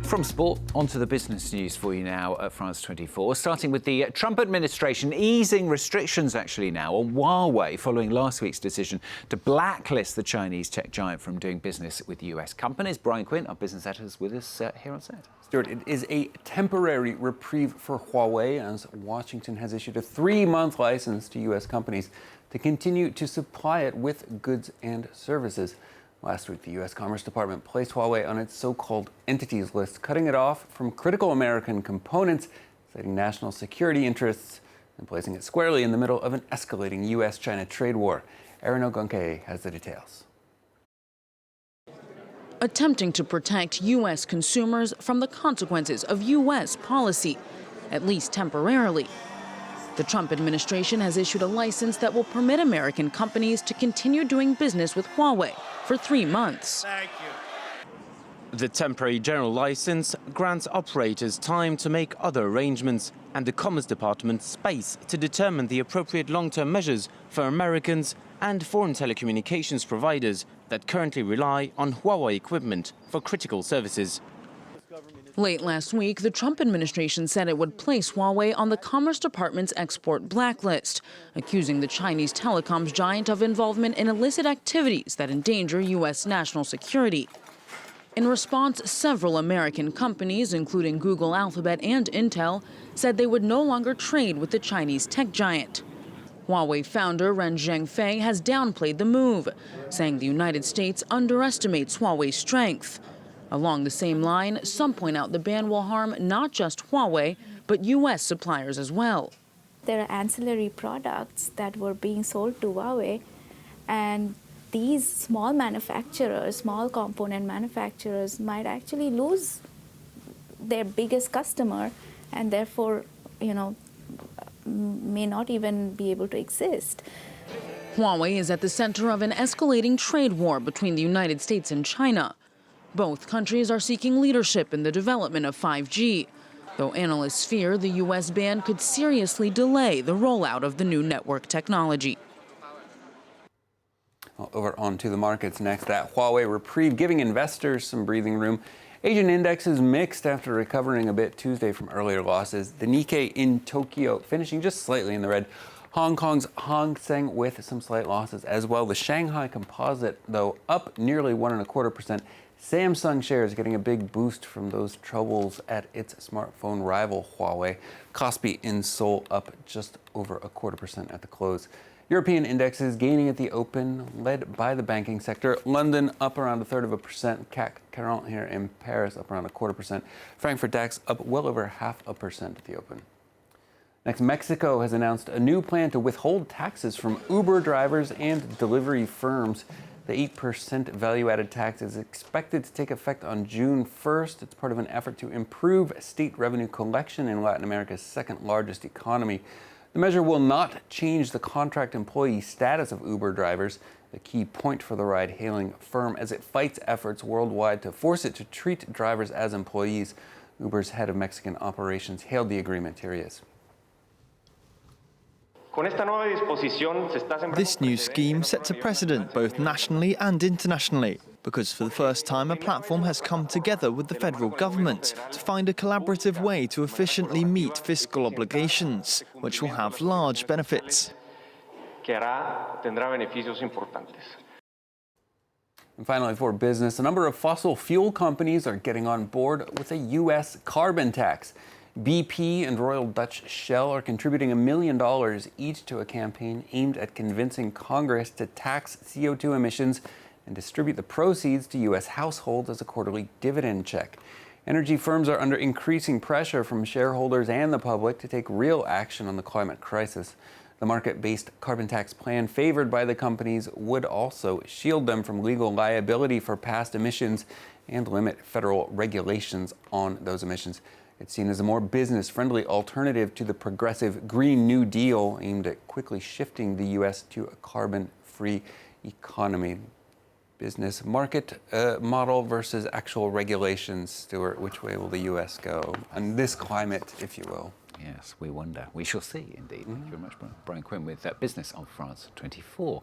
From sport, onto the business news for you now at France 24, starting with the Trump administration easing restrictions actually now on Huawei following last week's decision to blacklist the Chinese tech giant from doing business with US companies. Brian Quinn, our business editor, is with us here on set. Stuart, it is a temporary reprieve for Huawei as Washington has issued a 3-month license to US companies to continue to supply it with goods and services. Last week, the U.S. Commerce Department placed Huawei on its so-called entities list, cutting it off from critical American components, citing national security interests, and placing it squarely in the middle of an escalating U.S.-China trade war. Erin Ogunke has the details. Attempting to protect U.S. consumers from the consequences of U.S. policy, at least temporarily. The Trump administration has issued a license that will permit American companies to continue doing business with Huawei for 3 months. Thank you. The temporary general license grants operators time to make other arrangements and the Commerce Department space to determine the appropriate long-term measures for Americans and foreign telecommunications providers that currently rely on Huawei equipment for critical services. Late last week, the Trump administration said it would place Huawei on the Commerce Department's export blacklist, accusing the Chinese telecoms giant of involvement in illicit activities that endanger U.S. national security. In response, several American companies, including Google, Alphabet, and Intel, said they would no longer trade with the Chinese tech giant. Huawei founder Ren Zhengfei has downplayed the move, saying the United States underestimates Huawei's strength. Along the same line, some point out the ban will harm not just Huawei, but U.S. suppliers as well. There are ancillary products that were being sold to Huawei, and these small manufacturers, small component manufacturers, might actually lose their biggest customer and therefore, may not even be able to exist. Huawei is at the center of an escalating trade war between the United States and China. Both countries are seeking leadership in the development of 5G, though analysts fear the U.S. ban could seriously delay the rollout of the new network technology. Well, over onto the markets next. That Huawei reprieve giving investors some breathing room. Asian indexes mixed after recovering a bit Tuesday from earlier losses. The Nikkei in Tokyo finishing just slightly in the red. Hong Kong's Hang Seng with some slight losses as well. The Shanghai Composite, though, up nearly 1.25%. Samsung shares getting a big boost from those troubles at its smartphone rival Huawei. Kospi in Seoul up just over 0.25% at the close. European indexes gaining at the open, led by the banking sector. London up around 1/3%. CAC 40 here in Paris up around 0.25%. Frankfurt DAX up well over 0.5% at the open. Next, Mexico has announced a new plan to withhold taxes from Uber drivers and delivery firms. The 8% value-added tax is expected to take effect on June 1st. It's part of an effort to improve state revenue collection in Latin America's second-largest economy. The measure will not change the contract employee status of Uber drivers, a key point for the ride-hailing firm, as it fights efforts worldwide to force it to treat drivers as employees. Uber's head of Mexican operations hailed the agreement. Here he is. This new scheme sets a precedent both nationally and internationally, because for the first time a platform has come together with the federal government to find a collaborative way to efficiently meet fiscal obligations, which will have large benefits. And finally, for business, a number of fossil fuel companies are getting on board with a U.S. carbon tax. BP and Royal Dutch Shell are contributing $1 million each to a campaign aimed at convincing Congress to tax CO2 emissions and distribute the proceeds to U.S. households as a quarterly dividend check. Energy firms are under increasing pressure from shareholders and the public to take real action on the climate crisis. The market-based carbon tax plan favored by the companies would also shield them from legal liability for past emissions and limit federal regulations on those emissions. It's seen as a more business-friendly alternative to the progressive Green New Deal aimed at quickly shifting the U.S. to a carbon-free economy. Business market model versus actual regulations. Stuart, which way will the U.S. go on this climate, if you will? Yes, we wonder. We shall see, indeed. Thank you very much, Brian Quinn, with Business on France 24.